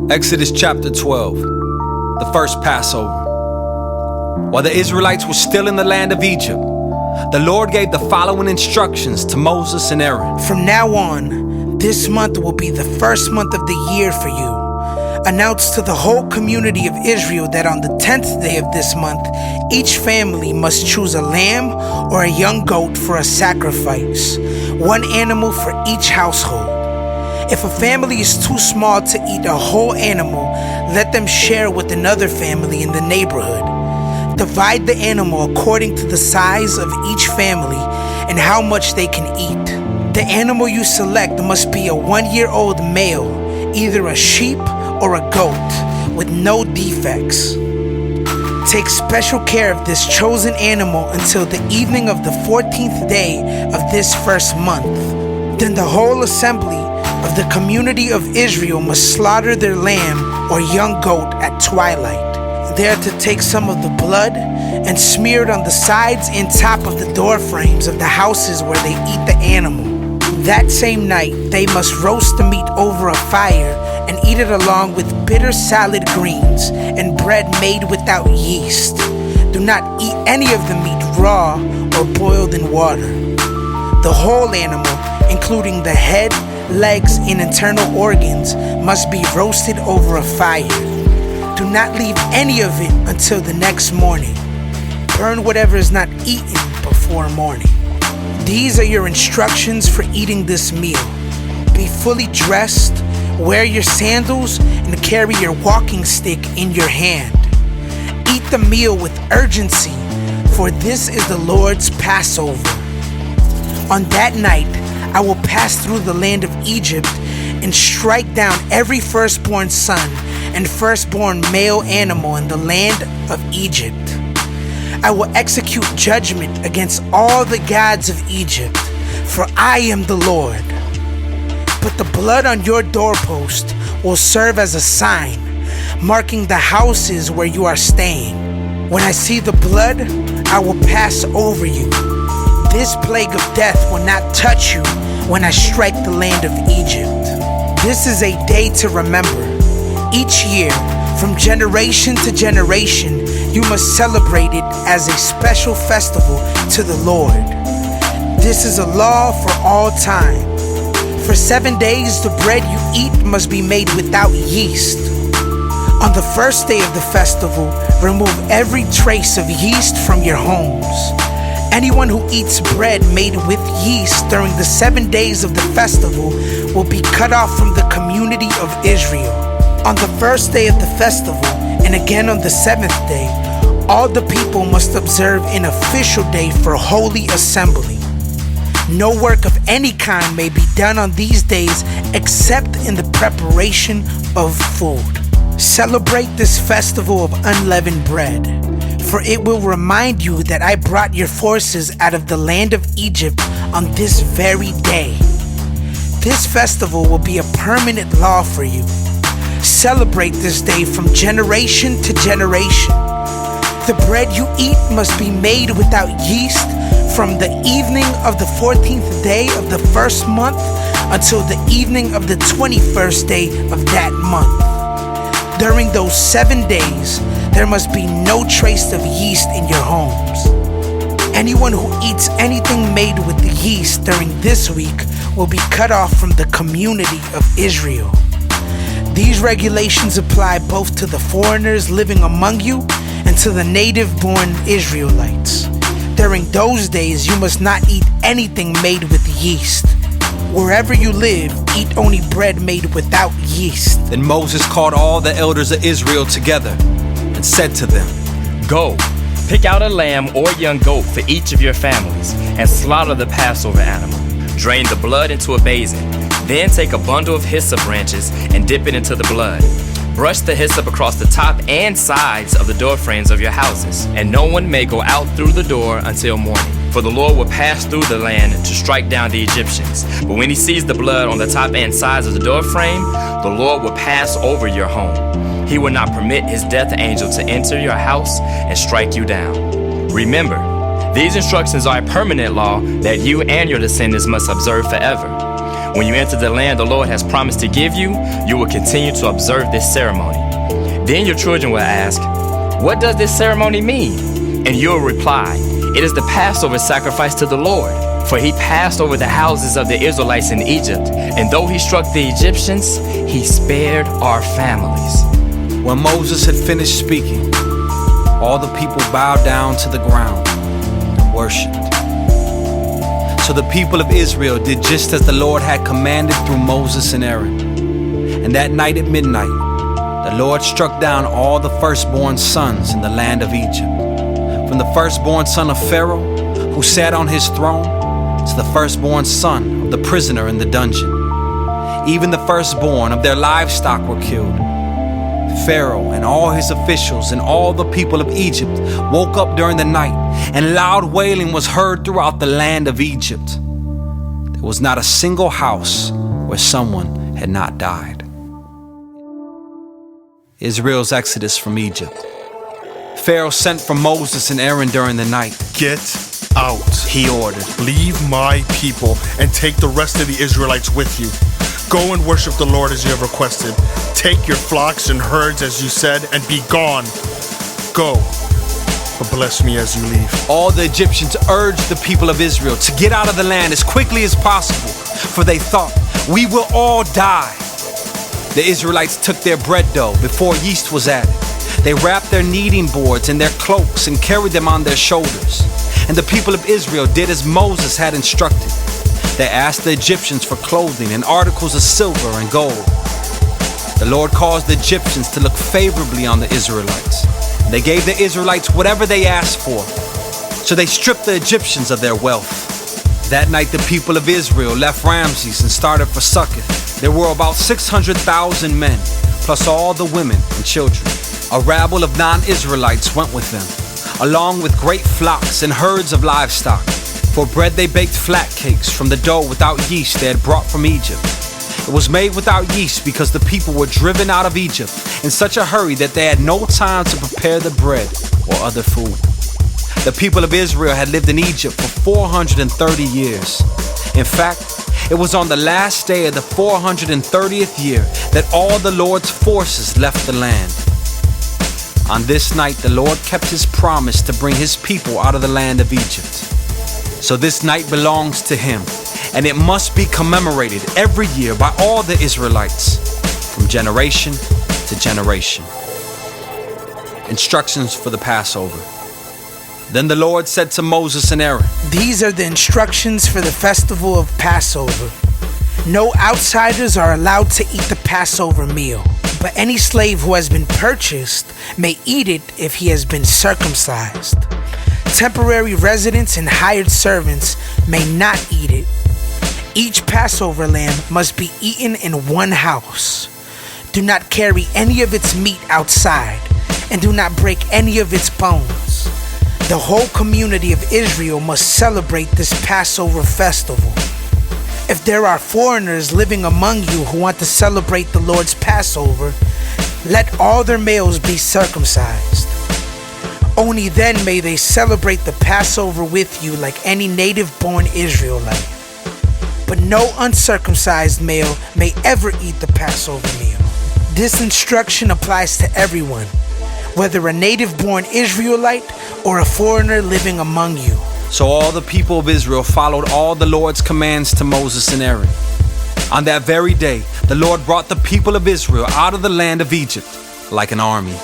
Exodus chapter 12, the first Passover. While the Israelites were still in the land of Egypt, the Lord gave the following instructions to Moses and Aaron. From now on, this month will be the first month of the year for you. Announce to the whole community of Israel that on the 10th day of this month, each family must choose a lamb or a young goat for a sacrifice, one animal for each household. If a family is too small to eat a whole animal, let them share with another family in the neighborhood. Divide the animal according to the size of each family and how much they can eat. The animal you select must be a 1-year-old male, either a sheep or a goat, with no defects. Take special care of this chosen animal until the evening of the 14th day of this first month. Then the whole assembly of the community of Israel must slaughter their lamb or young goat at twilight. They are to take some of the blood and smear it on the sides and top of the door frames of the houses where they eat the animal. That same night, they must roast the meat over a fire and eat it along with bitter salad greens and bread made without yeast. Do not eat any of the meat raw or boiled in water. The whole animal, including the head, legs, and internal organs, must be roasted over a fire. Do not leave any of it until the next morning. Burn whatever is not eaten before morning. These are your instructions for eating this meal. Be fully dressed, wear your sandals, and carry your walking stick in your hand. Eat the meal with urgency, for this is the Lord's Passover. On that night, I will pass through the land of Egypt and strike down every firstborn son and firstborn male animal in the land of Egypt. I will execute judgment against all the gods of Egypt, for I am the Lord. But the blood on your doorpost will serve as a sign, marking the houses where you are staying. When I see the blood, I will pass over you. This plague of death will not touch you when I strike the land of Egypt. This is a day to remember. Each year, from generation to generation, you must celebrate it as a special festival to the Lord. This is a law for all time. For 7 days, the bread you eat must be made without yeast. On the first day of the festival, remove every trace of yeast from your homes. Anyone who eats bread made with yeast during the 7 days of the festival will be cut off from the community of Israel. On the first day of the festival, and again on the 7th day, all the people must observe an official day for holy assembly. No work of any kind may be done on these days except in the preparation of food. Celebrate this festival of unleavened bread, for it will remind you that I brought your forces out of the land of Egypt on this very day. This festival will be a permanent law for you. Celebrate this day from generation to generation. The bread you eat must be made without yeast from the evening of the 14th day of the first month until the evening of the 21st day of that month. During those 7 days, there must be no trace of yeast in your homes. Anyone who eats anything made with the yeast during this week will be cut off from the community of Israel. These regulations apply both to the foreigners living among you and to the native-born Israelites. During those days, you must not eat anything made with yeast. Wherever you live, eat only bread made without yeast. Then Moses called all the elders of Israel together and said to them, Go, pick out a lamb or young goat for each of your families and slaughter the Passover animal. Drain the blood into a basin. Then take a bundle of hyssop branches and dip it into the blood. Brush the hyssop across the top and sides of the door frames of your houses, and no one may go out through the door until morning. For the Lord will pass through the land to strike down the Egyptians. But when he sees the blood on the top and sides of the door frame, the Lord will pass over your home. He will not permit his death angel to enter your house and strike you down. Remember, these instructions are a permanent law that you and your descendants must observe forever. When you enter the land the Lord has promised to give you, you will continue to observe this ceremony. Then your children will ask, "What does this ceremony mean?" And you will reply, "It is the Passover sacrifice to the Lord. For he passed over the houses of the Israelites in Egypt, and though he struck the Egyptians, he spared our families." When Moses had finished speaking, all the people bowed down to the ground and worshiped. So the people of Israel did just as the Lord had commanded through Moses and Aaron. And that night at midnight, the Lord struck down all the firstborn sons in the land of Egypt, from the firstborn son of Pharaoh, who sat on his throne, to the firstborn son of the prisoner in the dungeon. Even the firstborn of their livestock were killed. Pharaoh and all his officials and all the people of Egypt woke up during the night, and loud wailing was heard throughout the land of Egypt. There was not a single house where someone had not died. Israel's exodus from Egypt. Pharaoh sent for Moses and Aaron during the night. "Get out," he ordered. "Leave my people and take the rest of the Israelites with you. Go and worship the Lord as you have requested. Take your flocks and herds as you said, and be gone. Go, but bless me as you leave." All the Egyptians urged the people of Israel to get out of the land as quickly as possible, for they thought, "We will all die." The Israelites took their bread dough before yeast was added. They wrapped their kneading boards in their cloaks and carried them on their shoulders. And the people of Israel did as Moses had instructed. They asked the Egyptians for clothing and articles of silver and gold. The Lord caused the Egyptians to look favorably on the Israelites. They gave the Israelites whatever they asked for. So they stripped the Egyptians of their wealth. That night the people of Israel left Ramses and started for Succoth. There were about 600,000 men, plus all the women and children. A rabble of non-Israelites went with them, along with great flocks and herds of livestock. For bread they baked flat cakes from the dough without yeast they had brought from Egypt. It was made without yeast because the people were driven out of Egypt in such a hurry that they had no time to prepare the bread or other food. The people of Israel had lived in Egypt for 430 years. In fact, it was on the last day of the 430th year that all the Lord's forces left the land. On this night, the Lord kept his promise to bring his people out of the land of Egypt. So this night belongs to him, and it must be commemorated every year by all the Israelites, from generation to generation. Instructions for the Passover. Then the Lord said to Moses and Aaron, "These are the instructions for the festival of Passover. No outsiders are allowed to eat the Passover meal, but any slave who has been purchased may eat it if he has been circumcised. Temporary residents and hired servants may not eat it. Each Passover lamb must be eaten in one house. Do not carry any of its meat outside, and do not break any of its bones. The whole community of Israel must celebrate this Passover festival. If there are foreigners living among you who want to celebrate the Lord's Passover, let all their males be circumcised. Only then may they celebrate the Passover with you like any native-born Israelite. But no uncircumcised male may ever eat the Passover meal. This instruction applies to everyone, whether a native-born Israelite or a foreigner living among you." So all the people of Israel followed all the Lord's commands to Moses and Aaron. On that very day, the Lord brought the people of Israel out of the land of Egypt like an army.